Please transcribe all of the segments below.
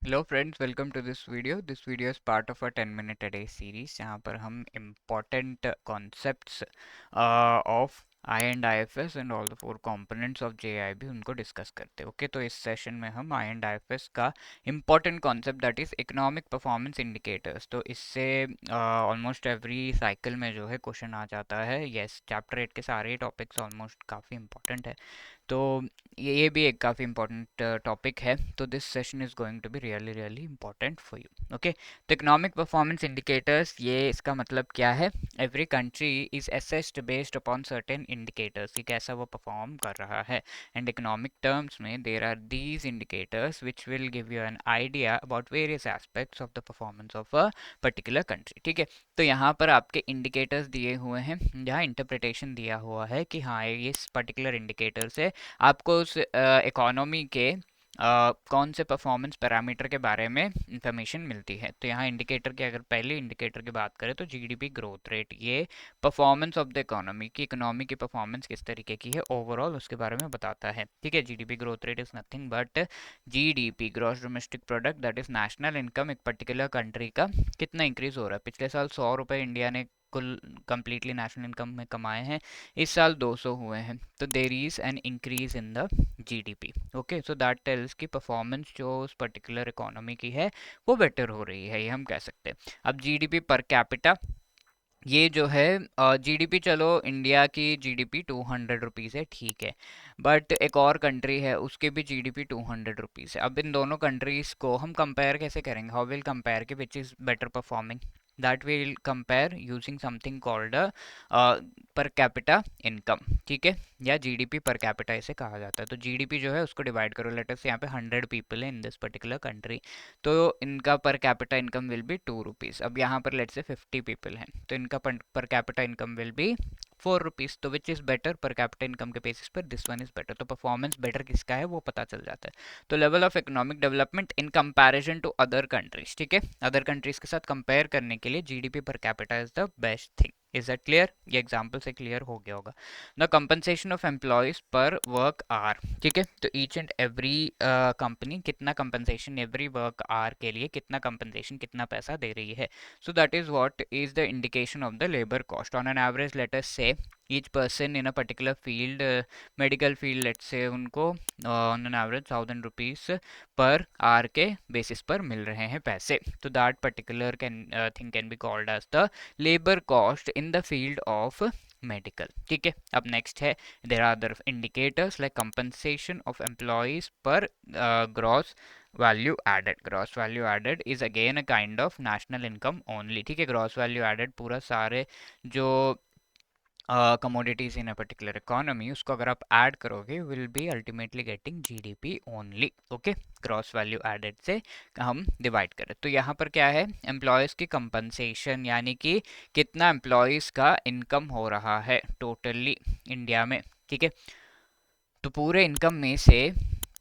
Hello friends, welcome to this video. This video is part of a 10 minute a day series जहाँ पर हम important concepts of I and I F S and all the four components of J I B उनको discuss करते हैं। Okay, तो इस session में हम I and I F S का important concept that is economic performance indicators, तो इससे ऑलमोस्ट एवरी साइकिल में जो है क्वेश्चन आ जाता है। यस, चैप्टर 8 के सारे टॉपिक्स ऑलमोस्ट काफ़ी इंपॉर्टेंट है, तो ये भी एक काफ़ी इंपॉर्टेंट टॉपिक है। तो this session is going to be really really important for you. Okay, तो इकोनॉमिक परफॉर्मेंस इंडिकेटर्स, ये इसका मतलब क्या है? Every country is assessed based upon certain indicators कि कैसा वो परफॉर्म कर रहा है। एंड इकोनॉमिक टर्म्स में there are these indicators which will give you an idea about various aspects of the performance of a particular country. ठीक है, तो यहाँ पर आपके इंडिकेटर्स दिए हुए हैं, जहाँ इंटरप्रिटेशन दिया हुआ है कि हाँ ये इस पर्टिकुलर इंडिकेटर से आपको उस इकोनॉमी के कौन से परफॉर्मेंस पैरामीटर के बारे में इंफॉर्मेशन मिलती है। तो यहाँ इंडिकेटर की अगर पहले इंडिकेटर की बात करें तो जीडीपी ग्रोथ रेट, ये परफॉर्मेंस ऑफ द इकोनॉमी की परफॉर्मेंस किस तरीके की है ओवरऑल उसके बारे में बताता है। ठीक है, GDP growth rate is nothing but GDP, gross domestic product, that is national income एक पर्टिकुलर कंट्री का कितना इंक्रीज हो रहा है। पिछले साल 100 रुपये इंडिया ने कुल कंप्लीटली नेशनल इनकम में कमाए हैं, इस साल 200 हुए हैं, तो there is an increase in the GDP. Okay, so that tells की परफॉर्मेंस जो उस पर्टिकुलर इकोनॉमी की है वो बेटर हो रही है, ये हम कह सकते हैं। अब जीडीपी पर कैपिटा, ये जो है जीडीपी, चलो इंडिया की जीडीपी 200 रुपीज़ है, ठीक है, बट एक और कंट्री है उसके भी जीडीपी 200 रुपीज़ है। अब इन दोनों कंट्रीज को हम कंपेयर कैसे करेंगे? हाउ विल कंपेयर कि विच is better performing? That will compare using something called पर कैपिटा इनकम। ठीक है, या जीडीपी पर कैपिटा इसे कहा जाता है। तो जीडीपी जो है उसको डिवाइड करो, लेट अस यहाँ पे 100 पीपल है इन दिस पर्टिकुलर कंट्री, तो इनका per capita income will B 2 rupees. अब यहाँ पर लेट से 50 पीपल हैं, तो इनका per capita income will be 4 rupees. तो which is better per capita income के बेसिस पर? This one is better. तो परफॉर्मेंस बेटर किसका है वो पता चल जाता है। तो level of economic development in comparison to other countries, ठीक है, अदर कंट्रीज के साथ कंपेयर करने के लिए GDP per capita is the best thing. Is that clear? ये एग्जाम्पल से क्लियर हो गया होगा। The compensation of employees per worker, ठीक है, तो ईच एंड एवरी कंपनी कितना कंपनसेशन एवरी वर्क आर के लिए कितना कंपनसेशन, कितना पैसा दे रही है। So that is what is the indication of the labour cost on an average. Let us say each person in a particular field, medical field, let say उनको on an average 1000 rupees per hour के basis पर मिल रहे हैं पैसे। तो that particular thing can be called as the labour cost in the field of medical. ठीक है, अब नेक्स्ट है there are other indicators like compensation of employees per gross value added. Gross value added is again a kind of national income only. ठीक है, gross value added पूरा सारे जो commodities in a particular economy, उसको अगर आप add करोगे will be ultimately getting GDP only. Okay, gross value added से हम डिवाइड करें तो यहाँ पर क्या है? एम्प्लॉयज़ की कंपनसेशन, यानी कि कितना एम्प्लॉयज़ का इनकम हो रहा है टोटली इंडिया में। ठीक है, तो पूरे इनकम में से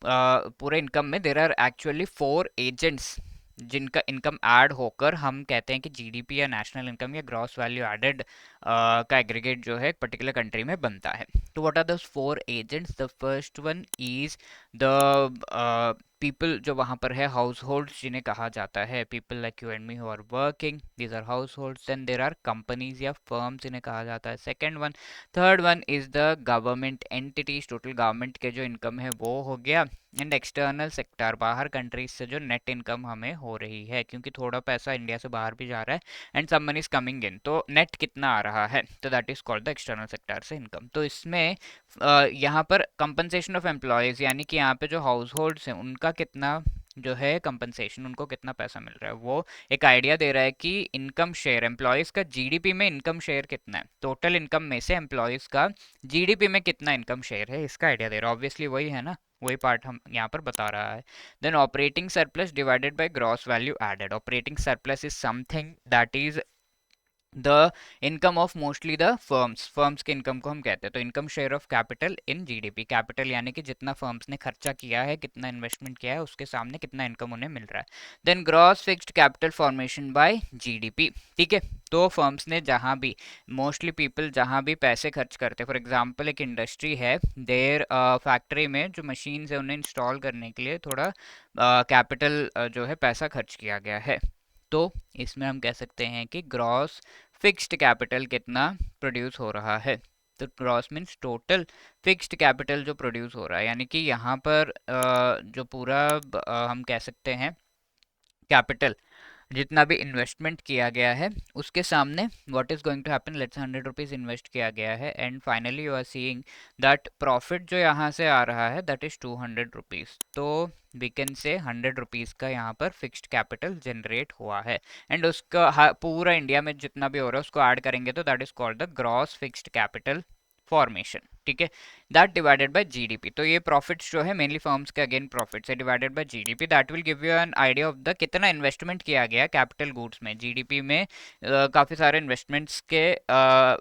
पूरे इनकम में देर आर एक्चुअली 4 एजेंट्स जिनका इनकम ऐड होकर हम कहते हैं कि जीडीपी या नेशनल इनकम या ग्रॉस वैल्यू एडेड का एग्रीगेट जो है पर्टिकुलर कंट्री में बनता है। तो what are those 4 agents? The first one is the people जो वहाँ पर है, हाउस होल्ड्स जिन्हें कहा जाता है, people like you and me who are working, these are households. Then there are companies या फर्म्स जिन्हें कहा जाता है, second one. Third one is the government entities, total government के जो इनकम है वो हो गया। एंड एक्सटर्नल सेक्टर, बाहर कंट्रीज से जो नेट इनकम हमें हो रही है, क्योंकि थोड़ा पैसा इंडिया से बाहर भी जा रहा है and some money is coming in, तो नेट कितना आ रहा है, तो that is called the external sector से इनकम। तो इसमें यहाँ पर कंपनसेशन ऑफ एम्प्लॉयज, यानी कि यहाँ पे जो हाउस होल्ड्स हैं उनका कितना जो है कंपनसेशन, उनको कितना पैसा मिल रहा है, वो एक आइडिया दे रहा है कि इनकम शेयर एम्प्लॉयज का जीडीपी में इनकम शेयर कितना है, टोटल इनकम में से एम्प्लॉयज का जीडीपी में कितना इनकम शेयर है, इसका आइडिया दे रहा है। ऑब्वियसली वही है ना, वही पार्ट हम यहाँ पर बता रहा है। Then operating surplus divided by gross value added. Operating surplus is something that is the income of mostly the firms के इनकम को हम कहते हैं। तो income share of capital in GDP, capital यानी कि जितना फर्म्स ने खर्चा किया है, कितना इन्वेस्टमेंट किया है, उसके सामने कितना इनकम उन्हें मिल रहा है। Then gross fixed capital formation by GDP, ठीक है। तो फर्म्स ने जहां भी, मोस्टली पीपल जहां भी पैसे खर्च करते हैं, फॉर एग्जांपल एक इंडस्ट्री है, देयर फैक्ट्री में जो मशीन्स है उन्हें इंस्टॉल करने के लिए थोड़ा कैपिटल जो है पैसा खर्च किया गया है। तो इसमें हम कह सकते हैं कि ग्रॉस फिक्स्ड कैपिटल कितना प्रोड्यूस हो रहा है। तो gross means total fixed capital जो प्रोड्यूस हो रहा है, यानी कि यहाँ पर जो पूरा हम कह सकते हैं कैपिटल, जितना भी इन्वेस्टमेंट किया गया है उसके सामने what is going to happen, let's 100 rupees invest किया गया है and finally you are seeing that profit जो यहाँ से आ रहा है दैट इज 200 रुपीज। तो वी कैन से 100 रुपीज का यहाँ पर फिक्स्ड कैपिटल जनरेट हुआ है एंड उसका पूरा इंडिया में जितना भी हो रहा है उसको ऐड करेंगे तो that is called the gross fixed capital formation, ठीक है। दैट डिवाइडेड बाय जीडीपी, तो ये प्रॉफिट्स जो है मेनली फर्म्स के अगेन प्रॉफिट्स है, divided by GDP, that will give you an idea of the कितना इन्वेस्टमेंट किया गया कैपिटल गुड्स में। जीडीपी में काफ़ी सारे इन्वेस्टमेंट्स के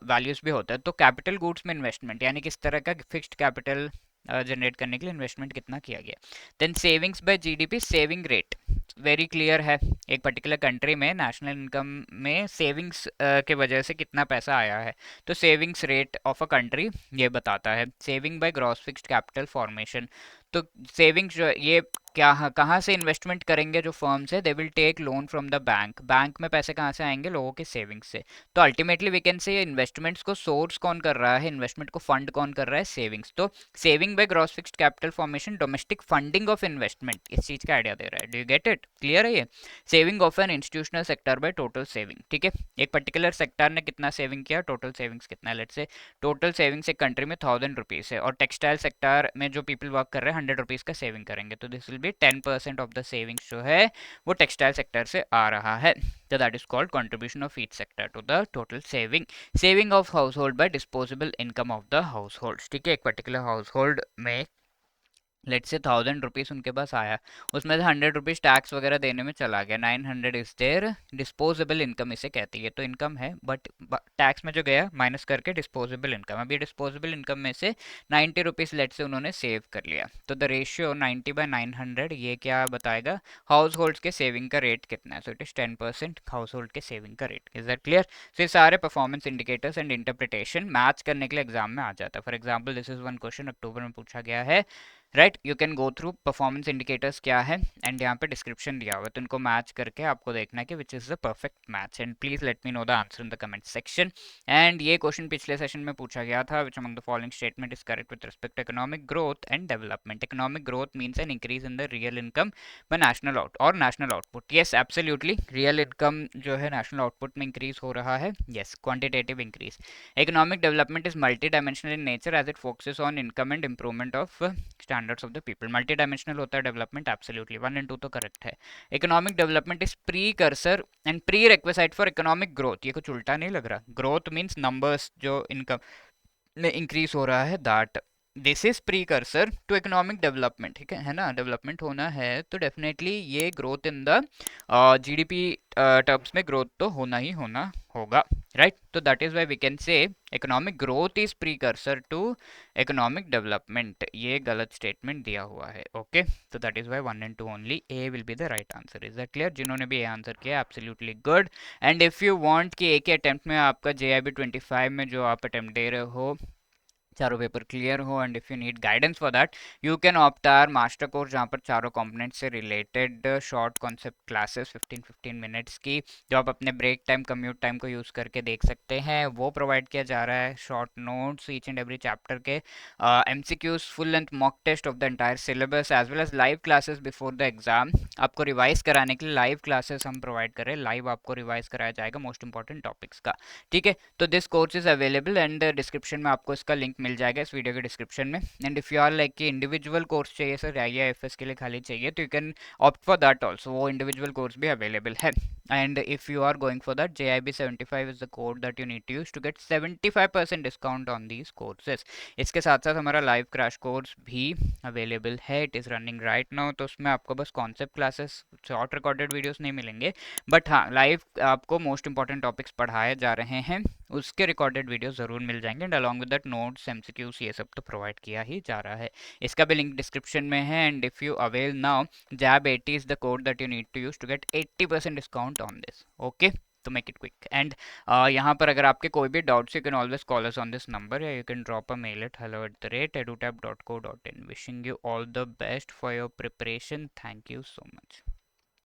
वैल्यूज भी होते हैं। तो कैपिटल गुड्स में इन्वेस्टमेंट यानी किस तरह का फिक्स्ड कैपिटल जनरेट करने के लिए इन्वेस्टमेंट कितना किया गया। Then savings by GDP, saving rate very clear है, एक पर्टिकुलर कंट्री में नेशनल इनकम में सेविंग्स के वजह से कितना पैसा आया है। तो savings rate of a country ये बताता है। Saving by gross fixed capital formation, तो सेविंग्स जो ये क्या कहाँ से इन्वेस्टमेंट करेंगे जो फर्म्स है, they will take loan from the bank, bank में पैसे कहाँ से आएंगे, लोगों के सेविंग्स से। तो ultimately we can say investments को सोर्स कौन कर रहा है, इन्वेस्टमेंट को फंड कौन कर रहा है, सेविंग्स। तो saving by gross fixed capital formation domestic funding of investment, इस चीज का आइडिया दे रहा है। Do you get it, clear है ये। Saving of an institutional sector by total saving, ठीक है। एक पर्टिकुलर सेक्टर ने कितना सेविंग किया, टोटल सेविंग्स कितना है, लेट्स से टोटल सेविंग्स एक कंट्री में 1000 रुपीज है और टेक्सटाइल सेक्टर में जो पीपल वर्क कर रहे हैं 100 रुपीज का सेविंग करेंगे, तो this will be 10% of the savings जो है वो टेक्सटाइल सेक्टर से आ रहा है। तो that is called contribution of each sector to the total saving. Saving of household by disposable income of the household, ठीक है। एक पर्टिकुलर हाउस होल्ड में लेट से 1000 रुपीज उनके पास आया, उसमें से 100 रुपीज टैक्स वगैरह देने में चला गया, 900 इज देयर डिस्पोजेबल इनकम इसे कहती है। तो इनकम है बट टैक्स में जो गया माइनस करके डिस्पोजेबल इनकम, अभी डिस्पोजेबल इनकम में से 90 रुपीज लेट से उन्होंने सेव कर लिया। तो द रेशियो 90/900 ये क्या बताएगा, हाउस होल्ड के सेविंग का रेट कितना है। So it is 10% household के सेविंग का rate, is that clear. So ये सारे performance indicators and interpretation match करने के लिए एग्जाम में आ जाता है। For example this is one question October में पूछा गया है, right. You can go through performance indicators क्या है एंड यहाँ पे डिस्क्रिप्शन दिया हुआ है, तो इनको मैच करके आपको देखना है कि which is the perfect match and please let me know the answer in the comment section. And ये क्वेश्चन पिछले सेशन में पूछा गया था, which among the following statement is correct with respect to economic growth and development. Economic growth means an increase in the real income by national output. Yes absolutely, real income जो है national output में increase हो रहा है, yes quantitative increase. Economic development is multi dimensional in nature as it focuses on income and improvement of standards of the people. Multi dimensional होता है development, absolutely 1 and 2 तो correct है। Economic development is precursor and prerequisite for economic growth, ये कुछ उल्टा नहीं लग रहा, ग्रोथ मीन्स नंबर्स जो इनकम में इंक्रीज हो रहा है, that this is precursor to economic development, ठीक है ना। डेवलपमेंट होना है तो डेफिनेटली ये growth in the GDP terms में ग्रोथ तो होना ही होना होगा, राइट। तो that is why we can say economic growth is precursor to economic development, ये गलत स्टेटमेंट दिया हुआ है, ओके। तो that is why 1 and 2 only, A will be the right answer, is that clear. जिन्होंने भी A answer किया absolutely good. And if you want कि एक ही अटेम्प्ट में आपका JIB 25 में जो आप अटेम्प्ट दे रहे हो चारों पेपर क्लियर हो, and if you need guidance for that you can opt our master course, जहाँ पर चारों कंपोनेंट्स से related short concept classes 15-15 minutes की जो आप अपने ब्रेक टाइम कम्यूट टाइम को यूज़ करके देख सकते हैं, वो प्रोवाइड किया जा रहा है। Short notes each and every chapter के, MCQs, full length mock test of the entire syllabus as well as live classes before the exam. आपको रिवाइज कराने के लिए लाइव क्लासेस हम प्रोवाइड करें, लाइव आपको रिवाइज कराया जाएगा मोस्ट इंपॉर्टेंट टॉपिक्स का, ठीक है। तो this course is available and description में आपको इसका लिंक मिल जाएगा इस वीडियो के डिस्क्रिप्शन में। And if you are like कि इंडिविजुअल कोर्स चाहिए सर IIFS के लिए खाली चाहिए, तो you can opt for that also, वो इंडिविजुअल कोर्स भी अवेलेबल है। And if you are going for that, JIB75 is the code that you need to use to get 75% discount on these courses. इसके साथ साथ हमारा live crash course भी available है, it is running right now. तो उसमें आपको बस concept classes, short recorded videos नहीं मिलेंगे, बट हाँ लाइव आपको मोस्ट इंपॉर्टेंट टॉपिक्स पढ़ाए जा रहे हैं, उसके रिकॉर्डेड वीडियो ज़रूर मिल जाएंगे। And along with that notes, MCQs, ये सब तो प्रोवाइड किया ही जा रहा है। इसका भी लिंक डिस्क्रिप्शन में है। And if you avail now, JAB80 is the code that you need to use to get 80% discount on this. Okay, तो मेक इट क्विक। एंड यहाँ पर अगर आपके कोई भी doubts, you can always call us on this number, या you can drop a mail at hello@edutab.co.in। Wishing you all the best for your preparation. Thank you so much.